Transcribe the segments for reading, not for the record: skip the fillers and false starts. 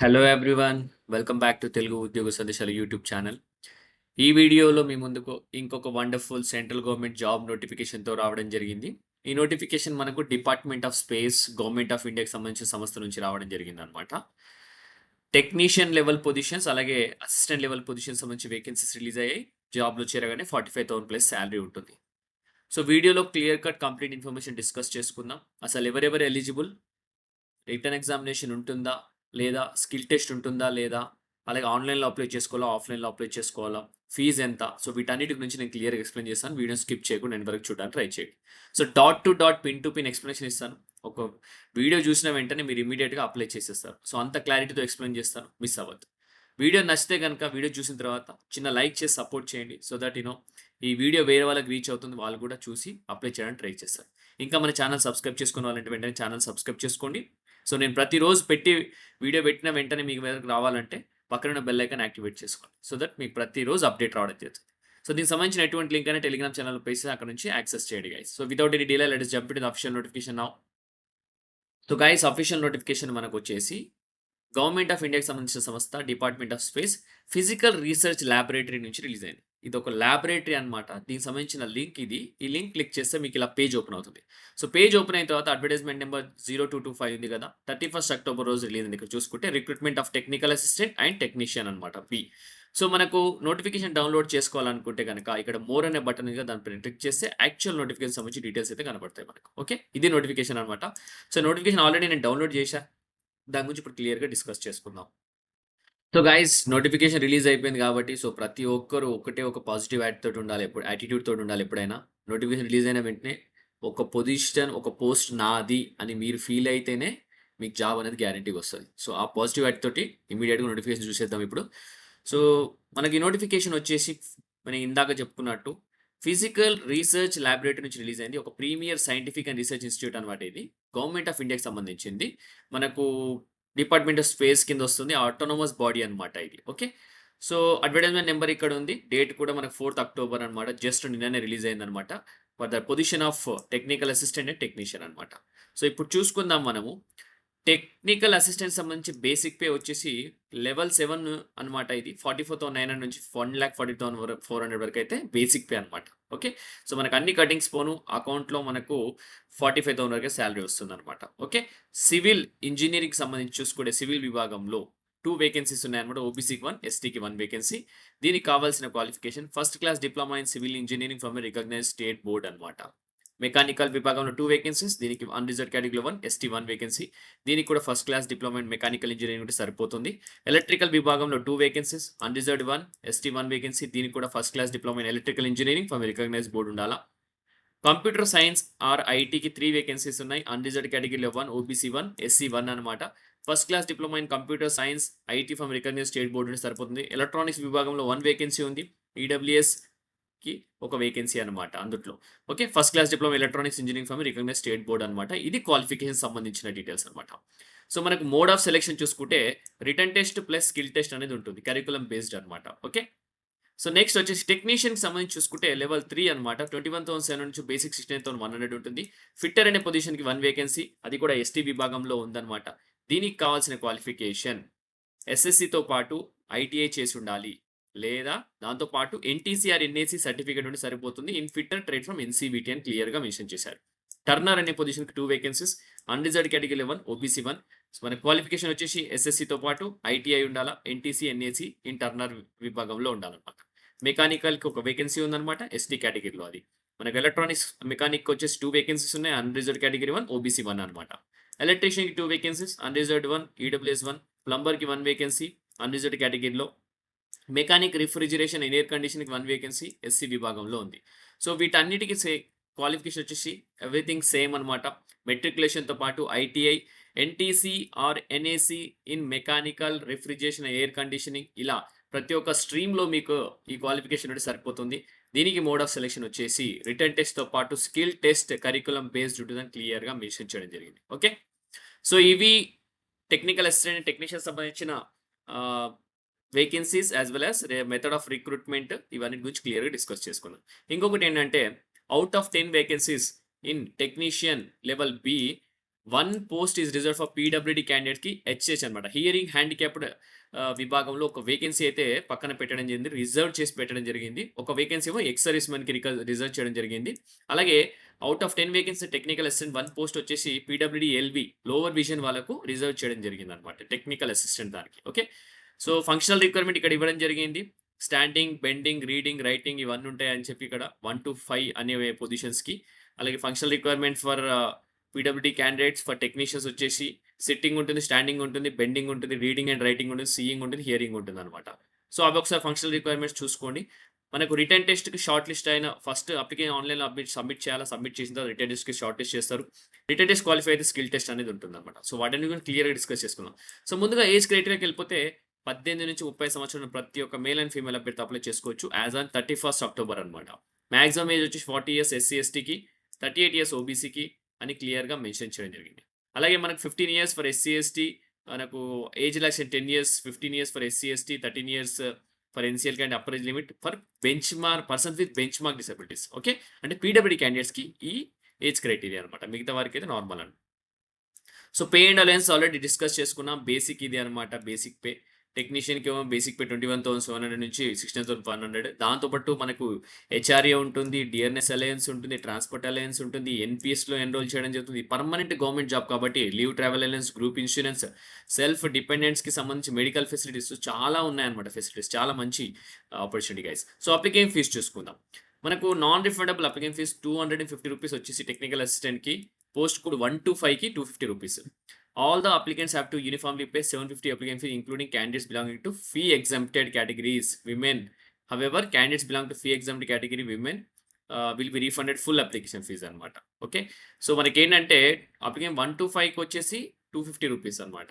Hello everyone. Welcome back to Telugu ఉద్యోగ సందేశాలు YouTube channel. ఈ వీడియోలో మీ ముందుకు ఇంకొక వండర్‌ఫుల్ సెంట్రల్ గవర్నమెంట్ జాబ్ నోటిఫికేషన్‌తో రావడం జరిగింది. ఈ నోటిఫికేషన్ మనకు department of space, government of ఇండియాకి సంబంధించిన సంస్థ నుంచి రావడం జరిగిందనమాట. టెక్నీషియన్ లెవెల్ పొజిషన్స్ అలాగే అసిస్టెంట్ లెవెల్ పొజిషన్స్ సంబంధించి వేకెన్సీస్ రిలీజ్ అయ్యాయి. జాబ్‌లో చేరగానే 45,000 ప్లస్ సాలరీ ఉంటుంది. సో వీడియోలో clear cut complete information discuss చేసుకుందాం. అసలు ఎవరెవరు ఎలిజిబుల్? రిటన్ ఎగ్జామినేషన్ ఉంటుందా? లేదా స్కిల్ టెస్ట్ ఉంటుందా? లేదా? అలాగే ఆన్‌లైన్‌లో అప్లై చేసుకోవాలా? ఆఫ్‌లైన్‌లో అప్లై చేసుకోవాలా? ఫీజ్ ఎంత? సో వీటన్నిటి గురించి నేను క్లియర్‌గా ఎక్స్‌ప్లెయిన్ చేస్తాను. వీడియోని స్కిప్ చేయకుండా ఎండ్ వరకు చూడడానికి ట్రై చేయండి. So dot to dot, pin to pin explanation ఇస్తాను. ఒక వీడియో చూసిన వెంటనే మీరు ఇమ్మీడియేట్‌గా అప్లై చేసేస్తారు. సో అంత క్లారిటీతో ఎక్స్‌ప్లెయిన్ చేస్తాను. మిస్ అవ్వద్దు. వీడియో నచ్చితే గనుక వీడియో చూసిన తర్వాత చిన్న లైక్ చేసి సపోర్ట్ చేయండి. సో దట్ ఈ వీడియో వేరే వాళ్ళకి రీచ్ అవుతుంది. వాళ్ళు కూడా చూసి అప్లై చేయడానికి ట్రై చేస్తారు. ఇంకా మన ఛానల్ సబ్స్క్రైబ్ చేసుకున్న వాళ్ళంటే వెంటనే ఛానల్ సబ్స్క్రైబ్ చేసుకోండి. సో నేను ప్రతిరోజు వీడియో పెట్టిన వెంటనే మీకు మీదకి రావాలంటే పక్కనున్న బెల్ ఐకాన్ యాక్టివేట్ చేసుకోండి. సో దట్ మీకు ప్రతిరోజు అప్డేట్ రావడం జరుగుతుంది. సో దీనికి సంబంధించిన ఎటువంటి లింక్ అయినా టెలిగ్రామ్ ఛానల్ పేసి అక్కడ నుంచి యాక్సెస్ చేయండి guys. So without any delay let us jump into the official notification now. So guys, official notification మనకొచ్చేసి గవర్నమెంట్ ఆఫ్ ఇండియాకి సంబంధించిన సంస్థ department of space physical research laboratory నుంచి రిలీజ్ అయింది. ఇది ఒక ల్యాబొరేటరీ అనమాట. దీనికి సంబంధించిన లింక్ ఇది. ఈ లింక్ క్లిక్ చేస్తే మీకు ఇలా పేజ్ ఓపెన్ అవుతుంది. సో పేజ్ ఓపెన్ అయిన తర్వాత అడ్వర్టైజ్మెంట్ నెంబర్ 0225 ఉంది కదా, 31 అక్టోబర్ రోజు రిలీజ్ అయింది. ఇక్కడ చూసుకుంటే recruitment of technical assistant and technician అనమాట బి. సో మనకు నోటిఫికేషన్ డౌన్లోడ్ చేసుకోవాలనుకుంటే కనుక ఇక్కడ మోర్ అనే బటన్ ఉంది కదా, దానిపైన క్లిక్ చేస్తే యాక్చువల్ నోటిఫికేషన్ సంబంధించి డీటెయిల్స్ అయితే కనబడతాయి మనకు. ఓకే, ఇది నోటిఫికేషన్ అనమాట. సో నోటిఫికేషన్ ఆల్రెడీ నేను డౌన్లోడ్ చేశా. దాని గురించి ఇప్పుడు క్లియర్‌గా డిస్కస్ చేసుకుందాం. సో గైస్, నోటిఫికేషన్ రిలీజ్ అయిపోయింది కాబట్టి సో ప్రతి ఒక్కరు ఒకటే ఒక పాజిటివ్ యాటిట్యూడ్ తోటి ఉండాలి ఎప్పుడైనా. నోటిఫికేషన్ రిలీజ్ అయిన వెంటనే ఒక పొజిషన్, ఒక పోస్ట్ నాది అని మీరు ఫీల్ అయితేనే మీకు జాబ్ అనేది గ్యారంటీగా వస్తది. సో ఆ పాజిటివ్ యాటిట్యూడ్ తోటి ఇమ్మీడియేట్‌గా నోటిఫికేషన్ చూసేద్దాం ఇప్పుడు. సో మనకి నోటిఫికేషన్ వచ్చేసి మనం ఇందాక చెప్పుకున్నట్టు ఫిజికల్ రీసెర్చ్ ల్యాబొరేటరీ నుంచి రిలీజ్ అయింది. ఒక premier scientific and research institute అనమాట ఇది. గవర్నమెంట్ ఆఫ్ ఇండియాకి సంబంధించింది. మనకు డిపార్ట్మెంట్ ఆఫ్ స్పేస్ కింద వస్తుంది. ఆటోనమస్ బాడీ అనమాట ఇది. ఓకే. సో అడ్వర్టైజ్మెంట్ నెంబర్ ఇక్కడ ఉంది. డేట్ కూడా మనకు 4th అక్టోబర్ అనమాట. జస్ట్ నిన్ననే రిలీజ్ అయిందనమాట. For the position of technical assistant and technician అనమాట. సో ఇప్పుడు చూసుకుందాం మనము. టెక్నికల్ అసిస్టెంట్ సంబంధించి బేసిక్ పే వచ్చేసి లెవెల్ 7 అనమాట ఇది. 44,900 నుంచి 1,40,400 వరకు అయితే బేసిక్ పే అనమాట. ఓకే. సో మనకు అన్ని కటింగ్స్ పోను అకౌంట్‌లో మనకు 45,000 వరకే సాలరీ వస్తుందనమాట. ఓకే. సివిల్ ఇంజినీరింగ్‌కి సంబంధించి చూసుకుంటే సివిల్ విభాగంలో 2 వేకెన్సీస్ ఉన్నాయన్నమాట. ఓబీసీకి 1, ఎస్టీకి 1 వేకెన్సీ. దీనికి కావాల్సిన qualification first class diploma in civil engineering from a recognized state board అనమాట. మెకానికల్ విభాగంలో 2 వేకెన్సీస్. దీనికి అన్‌రిజర్వ్డ్ కేటగిరీలో 1, ఎస్టీ 1 వేకెన్సీ. దీనికి కూడా first class diploma in mechanical engineering ఉంటే సరిపోతుంది. ఎలక్ట్రికల్ విభాగంలో 2 వేకెన్సీస్. Unreserved 1, ST 1 vacancy. దీనికి కూడా first class diploma in electrical engineering from recognised board ఉండాలా. కంప్యూటర్ సైన్స్ ఆర్ ఐటీకి 3 వేకెన్సీస్ ఉన్నాయి. అన్‌రిజర్వ్డ్ కేటగిరీలో 1, ఓబీసీ 1, ఎస్సీ 1 అనమాట. First class diploma in computer science IT from recognized state board ఉంటే సరిపోతుంది. Electronics విభాగంలో 1 వేకెన్సీ ఉంది. ఈడబ్ల్యూఎస్‌కి ఒక వేకెన్సీ అనమాట అందుట్లో. Okay. First class diploma electronics engineering from recognized state board అనమాట. ఇది క్వాలిఫికేషన్ సంబంధించిన డీటెయిల్స్ అనమాట. సో మనకు మోడ్ ఆఫ్ సెలక్షన్ చూసుకుంటే written test plus skill test అనేది ఉంటుంది. కరిక్యులమ్ బేస్డ్ అనమాట. ఓకే. సో నెక్స్ట్ వచ్చేసి టెక్నీషియన్‌కి సంబంధించి చూసుకుంటే లెవెల్ 3 అనమాట. 21,700 నుంచి బేసిక్ 16,100 ఉంటుంది. ఫిట్టర్ అనే పొజిషన్‌కి 1 వేకెన్సీ. అది కూడా ఎస్టీ విభాగంలో ఉందన్నమాట. దీనికి కావాల్సిన క్వాలిఫికేషన్ ఎస్ఎస్‌సితో పాటు ఐటీఐ చేసి ఉండాలి. లేదా దాంతో పాటు ఎన్టీసీ ఆర్ ఎన్ఏసీ సర్టిఫికేట్ ఉంటే సరిపోతుంది. In fitter trade from NCVT అని క్లియర్‌గా మెన్షన్ చేశారు. టర్నర్ అనే పొజిషన్‌కి 2 వేకెన్సీస్. అన్‌రిజర్వ్డ్ కేటగిరీలో 1, ఓబీసీ 1. సో మన క్వాలిఫికేషన్ వచ్చేసి ఎస్ఎస్‌సితో పాటు ఐటీఐ ఉండాలా. ఎన్టీసీ, ఎన్ఏసీ ఇన్ టర్నర్ విభాగంలో ఉండాలన్నమాట. మెకానికల్‌కి ఒక వేకెన్సీ ఉందన్నమాట. ఎస్టీ కేటగిరీలో అది. మనకు ఎలక్ట్రానిక్స్ మెకానిక్‌కి వచ్చేసి 2 వేకెన్సీస్ ఉన్నాయి. అన్‌రిజర్వ్డ్ కేటగిరీ 1, ఓబీసీ 1 అనమాట. ఎలక్ట్రీషియన్‌కి 2 వేకెన్సీస్. Unreserved 1, EWS 1. ప్లంబర్‌కి 1 వేకెన్సీ అన్‌రిజర్వ్డ్ కేటగిరీలో. మెకానిక్ రిఫ్రిజిరేషన్ అండ్ ఎయిర్ కండిషనింగ్‌కి 1 వేకెన్సీ ఎస్సీ విభాగంలో ఉంది. సో వీటన్నిటికి క్వాలిఫికేషన్ వచ్చేసి ఎవ్రీథింగ్ సేమ్ అనమాట. మెట్రిక్యులేషన్‌తో పాటు ITI, NTC or NAC in mechanical refrigeration, air conditioning ఇలా ప్రతి ఒక్క స్ట్రీమ్‌లో మీకు ఈ క్వాలిఫికేషన్ ఉంటే సరిపోతుంది. దీనికి మోడ్ ఆఫ్ సెలక్షన్ వచ్చేసి రిటన్ టెస్ట్‌తో పాటు స్కిల్ టెస్ట్ కరిక్యులమ్ బేస్డ్ ఉంటుందని క్లియర్‌గా మెన్షన్ చేయడం జరిగింది. ఓకే. సో ఇవి టెక్నికల్ అసిస్టెంట్, టెక్నీషియన్ సంబంధించిన ah, vacancies as well as method of recruitment ఇవన్నిటి గురించి క్లియర్‌గా డిస్కస్ చేసుకుందాం. ఇంకొకటి ఏంటంటే out of 10 vacancies in technician level B 1 post is reserved for PWD క్యాండిడేట్‌కి హెచ్‌హెచ్ అనమాట. హియరింగ్ హ్యాండిక్యాప్డ్ విభాగంలో ఒక వేకెన్సీ అయితే పక్కన పెట్టడం జరిగింది. రిజర్వ్ చేసి పెట్టడం జరిగింది. ఒక వేకెన్సీ ఏమో ఎక్స్ సర్వీస్ మెన్‌కి రిజర్వ్ చేయడం జరిగింది. అలాగే out of 10 vacancy technical assistant 1 post వచ్చేసి పీడబ్ల్యూడీ ఎల్‌వి లోవర్ విజన్ వాళ్ళకు రిజర్వ్ చేయడం జరిగిందనమాట. టెక్నికల్ అసిస్టెంట్ దానికి. ఓకే. సో, ఫంక్షనల్ రిక్వైర్మెంట్ ఇక్కడ ఇవ్వడం జరిగింది. స్టాండింగ్, బెండింగ్, రీడింగ్, రైటింగ్ ఇవన్నీ ఉంటాయని చెప్పి ఇక్కడ 1-5 అనే పొజిషన్స్‌కి. అలాగే functional requirement for PWD candidates for technicians వచ్చేసి సిట్టింగ్ ఉంటుంది, స్టాండింగ్ ఉంటుంది, బెండింగ్ ఉంటుంది, రీడింగ్ అండ్ రైటింగ్ ఉంటుంది, సీయింగ్ ఉంటుంది, హియరింగ్ ఉంటుందనమాట. సో, అవి ఒకసారి ఫంక్షనల్ రిక్వైర్మెంట్స్ చూసుకోండి. మనకు రిటర్న్ టెస్ట్‌కి షార్ట్ లిస్ట్ అయిన ఫస్ట్ అప్లికేషన్ ఆన్‌లైన్‌లో సబ్మిట్ చేయాలా. సబ్మిట్ చేసిన తర్వాత రిటర్న్ టెస్ట్‌కి షార్ట్ లిస్ట్ చేస్తారు. రిటర్న్ టెస్ట్ క్వాలిఫై అయితే స్కిల్ టెస్ట్ అనేది ఉంటుందనమాట. సో, వాటన్ని కూడా క్లియర్‌గా డిస్కస్ చేసుకుందాం. సో, ముందుగా ఏజ్ క్రైటీరియాకెళ్ళిపోతే 18-30 సంవత్సరాల ప్రతి ఒక్క మేల్ అండ్ ఫీమేల్ అభ్యర్థి అప్లై చేసుకోవచ్చు. యాస్ ఆన్ 31 అక్టోబర్ అనమాట. మాక్సిమం ఏజ్ వచ్చేసి 40 ఇయర్స్ ఎస్సీ, ఎస్టీకి, 38 ఇయర్స్ ఓబీసీకి అని క్లియర్‌గా మెన్షన్ చేయడం జరిగింది. అలాగే మనకు 15 ఇయర్స్ ఫర్ ఎస్సీ, ఎస్టీ మనకు age relaxation 10 years, 15 years for SC, ST, 13 years for NCL and upper age limit for persons with benchmark disabilities. Okay. అంటే పీడబ్ల్యూడీ క్యాండిడేట్స్‌కి ఈ ఏజ్ క్రైటీరియా అనమాట. మిగతా వారికైతే నార్మల్ అండి. So, pay and allowance already discuss చేసుకున్నాం. Basic ఇది అనమాట. Basic pay. టెక్నీషియన్‌కేమో బేసిక్ పే 21,700 నుంచి 16,100. దాంతో పాటు మనకు హెచ్ఆర్ఏ ఉంటుంది, డిఆర్ఎస్ అలయన్స్ ఉంటుంది, ట్రాన్స్‌పోర్ట్ అలయన్స్ ఉంటుంది, ఎన్‌పీఎస్‌లో ఎన్రోల్ చేయడం జరుగుతుంది. పర్మనెంట్ గవర్నమెంట్ జాబ్ కాబట్టి leave travel allowance, group insurance, self డిపెండెంట్స్‌కి సంబంధించి మెడికల్ ఫెసిలిటీస్ చాలా ఉన్నాయన్నమాట ఫెసిలిటీస్. చాలా మంచి opportunity guys. So, application fees చూసుకుందాం. మనకు నాన్ రిఫండబుల్ అప్లికేషన్ ఫీస్ రూ. 250 వచ్చేసి టెక్నికల్ అసిస్టెంట్‌కి, పోస్ట్ కోడ్ 125కి రూ. 250. All the applicants have to uniformly pay 750 application fee, including candidates belonging to fee exempted categories, women. However, candidates belong to fee exempt category women will be refunded full application fees అనమాట. Okay. So, మనకేంటంటే application 125కి వచ్చేసి రూ. 250 అనమాట.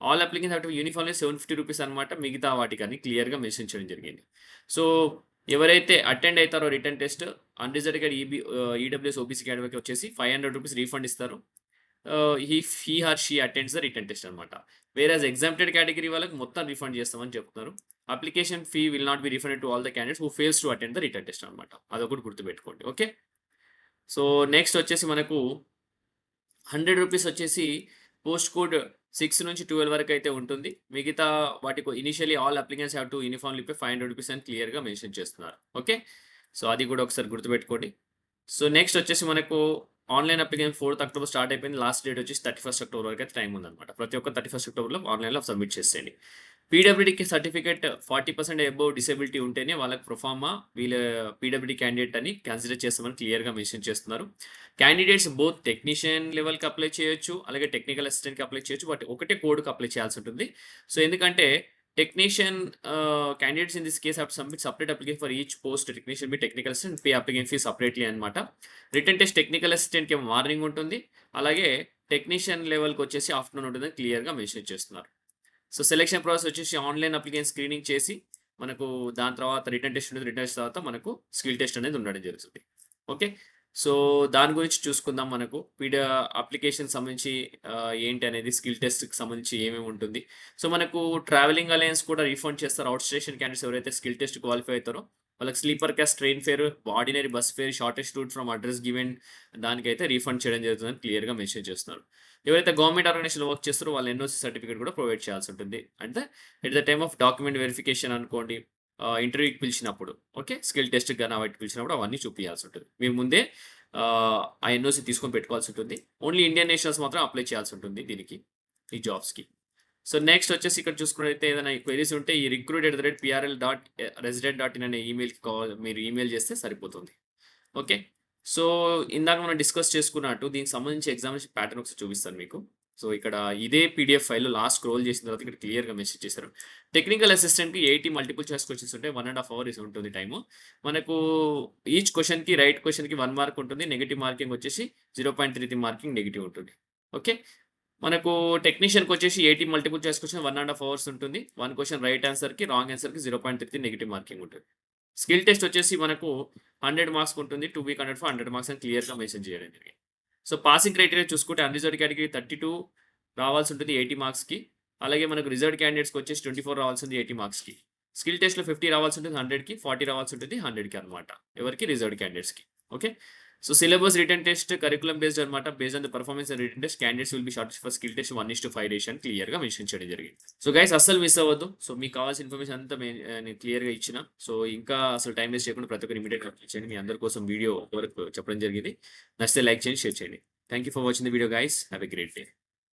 All applicants have to uniformly రూ. 750 అనమాట. మిగతా వాటికని క్లియర్‌గా mention చేయడం జరిగింది. సో, ఎవరైతే అటెండ్ అయితారో written test unreserved EWS, OBC కేటగిరీకి వచ్చేసి రూ. 500 రీఫండ్ ఇస్తారు. He or she attends the written test అనమాట. వేరాజ్ ఎగ్జామ్టెడ్ కేటగిరీ వాళ్ళకి మొత్తం రిఫండ్ చేస్తామని చెప్తున్నారు. Application fee will not be refunded to all the candidates who fails to attend the written test అనమాట. అదొకటి గుర్తుపెట్టుకోండి. ఓకే. సో, నెక్స్ట్ వచ్చేసి మనకు రూ. 100 వచ్చేసి పోస్ట్ కోడ్ 6 నుంచి 12 వరకు అయితే ఉంటుంది. మిగతా వాటికి initially all applicants have to uniformly pay రూ. 500 అని క్లియర్‌గా మెన్షన్ చేస్తున్నారు. ఓకే. సో, అది కూడా ఒకసారి గుర్తుపెట్టుకోండి. సో, నెక్స్ట్ వచ్చేసి మనకు ఆన్‌లైన్ అప్లికేషన్ 4థ్ అక్టోబర్ స్టార్ట్ అయిపోయింది. లాస్ట్ డేట్ వచ్చేసి 31 అక్టోబర్ వరకు అయితే టైం ఉందన్నమాట. ప్రతి ఒక్క 31 అక్టోబర్‌లో ఆన్‌లైన్‌లో సబ్మిట్ చేసేయండి. పీడబ్ల్యూడీకి సర్టిఫికేట్ 40% అబోవ్ డిసేబిలిటీ ఉంటేనే వాళ్ళకి ప్రొఫార్మా వీళ్ళ పీడబ్ల్యూడీ క్యాండిడేట్ అని కన్సిడర్ చేస్తామని క్లియర్‌గా మెన్షన్ చేస్తున్నారు. క్యాండిడేట్స్ బోత్ టెక్నీషియన్ లెవెల్‌కి అప్లై చేయొచ్చు. అలాగే టెక్నికల్ అసిస్టెంట్‌కి అప్లై చేయొచ్చు. బట్ ఒకటే కోడ్‌కి అప్లై చేయాల్సి ఉంటుంది. సో, ఎందుకంటే technician candidates in this case have to submit separate application for each post. Technician be technical assistant, pay application fee separately అనమాట. రిటర్న్ టెస్ట్ టెక్నికల్ అసిస్టెంట్‌కి మార్నింగ్ ఉంటుంది. అలాగే టెక్నీషియన్ లెవెల్‌కి వచ్చేసి ఆఫ్టర్‌నూన్ ఉంటుందని క్లియర్‌గా మెన్షన్ చేస్తున్నారు. సో, సెలక్షన్ ప్రాసెస్ వచ్చేసి online application screening చేసి మనకు దాని తర్వాత రిటర్న్ టెస్ట్ ఉంటుంది. రిటర్న్ టెస్ట్ తర్వాత మనకు స్కిల్ టెస్ట్ అనేది ఉండడం జరుగుతుంది. ఓకే. సో, దాని గురించి చూసుకుందాం. మనకు అప్లికేషన్ సంబంధించి ఏంటి అనేది స్కిల్ టెస్ట్‌కి సంబంధించి ఏమేమి ఉంటుంది. సో, మనకు ట్రావెలింగ్ అలయన్స్ కూడా రీఫండ్ చేస్తారు. అవుట్ స్టేషన్ క్యాండిడేట్స్ ఎవరైతే స్కిల్ టెస్ట్ క్వాలిఫై అవుతారో వాళ్ళకి sleeper class train fare, ordinary bus fare, shortest route from address given దానికైతే రీఫండ్ చేయడం జరుగుతుందని క్లియర్‌గా మెన్షన్ చేస్తున్నారు. ఎవరైతే గవర్నమెంట్ ఆర్గనైజేషన్‌లో వర్క్ చేస్తారో వాళ్ళు ఎన్ఓసీ సర్టిఫికేట్ కూడా ప్రొవైడ్ చేయాల్సి ఉంటుంది. అంటే at the time of document verification అనుకోండి, ఇంటర్వ్యూకి పిలిచినప్పుడు, ఓకే. స్కిల్ టెస్ట్‌కి గాని వాటికి పిలిచినప్పుడు అవన్నీ చూపియాల్సి ఉంటుంది. మీరు ముందే ఆ ఎన్ఓసీ తీసుకొని పెట్టుకోవాల్సి ఉంటుంది. ఓన్లీ ఇండియన్ నేషనల్స్ మాత్రం అప్లై చేయాల్సి ఉంటుంది దీనికి, ఈ జాబ్స్‌కి. సో, నెక్స్ట్ వచ్చేసి ఇక్కడ చూసుకున్నట్టయితే ఏదైనా క్వెరీస్ ఉంటే ఈ recruit@prl.resident.in అనే ఈమెయిల్‌కి మీరు ఈమెయిల్ చేస్తే సరిపోతుంది. ఓకే. సో, ఇందాక మనం డిస్కస్ చేసుకున్నట్టు దీనికి సంబంధించి ఎగ్జామినేషన్ ప్యాటర్న్ ఒకసారి చూపిస్తాను మీకు. సో, ఇక్కడ ఇదే పీడీఎఫ్ ఫైల్‌లో లాస్ట్ స్క్రోల్ చేసిన తర్వాత ఇక్కడ క్లియర్‌గా మెన్షన్ చేశారు. టెక్నికల్ అసిస్టెంట్‌కి 80 మల్టిపుల్ చాయిస్ క్వెషన్స్ ఉంటాయి. 1 ½ అవర్ ఉంటుంది టైము. మనకు ఈచ్ క్వెషన్‌కి రైట్ క్వెషన్‌కి 1 మార్క్ ఉంటుంది. నెగెటివ్ మార్కింగ్ వచ్చేసి 0.33 మార్కింగ్ నెగెటివ్ ఉంటుంది. ఓకే. మనకు టెక్నీషియన్‌కి వచ్చేసి 80 మల్టిపుల్ చాయిస్ క్వెషన్ 1 ½ అవర్స్ ఉంటుంది. 1 క్వెషన్ రైట్ ఆన్సర్‌కి, రాంగ్ ఆన్సర్‌కి 0.33 నెగెటివ్ మార్కింగ్ ఉంటుంది. స్కిల్ టెస్ట్ వచ్చేసి మనకు 100 మార్క్స్‌కి ఉంటుంది. 2 వీక్ 100 ఫర్ 100 మార్క్స్ అని క్లియర్‌గా మెన్షన్ చేయడం జరిగింది. సో, పాసింగ్ క్రైటీరియా చూసుకుంటే అన్‌రిజర్వ్డ్ కేటగిరీ 32 రావాల్సి ఉంటుంది 80 మార్క్స్‌కి. అలాగే మనకు రిజర్వ్డ్ క్యాండిడేట్స్‌కి వచ్చేసి 24 రావాల్సి ఉంది 80 మార్క్స్‌కి. స్కిల్ టెస్ట్‌లో 50 రావాల్సి ఉంటుంది 100కి, 40 రావాల్సి ఉంటుంది 100కి అనమాట. ఎవరికి? రిజర్వ్డ్ క్యాండిడేట్స్‌కి. Okay. So syllabus written test curriculum based అనమాట. Based on the performance and written test candidates will be short for skill test 1:5 ratio అని క్లియర్‌గా మెన్షన్ చేయడం జరిగింది. సో గైస్ అస్సలు మిస్ అవ్వద్దు. సో మీకు కావాల్సిన ఇన్ఫర్మేషన్ అంతా నేను క్లియర్‌గా ఇచ్చిన. సో ఇంకా అసలు టైం వేస్ట్ చేయకుండా ప్రతి ఒక్కరు ఇమ్మీడియేట్‌గా అప్లై చేయండి. మీ అందరి కోసం వీడియో వరకు చెప్పడం జరిగింది. నచ్చితే లైక్ చేయండి, షేర్ చేయండి. Thank you for watching the video guys. Have a great day.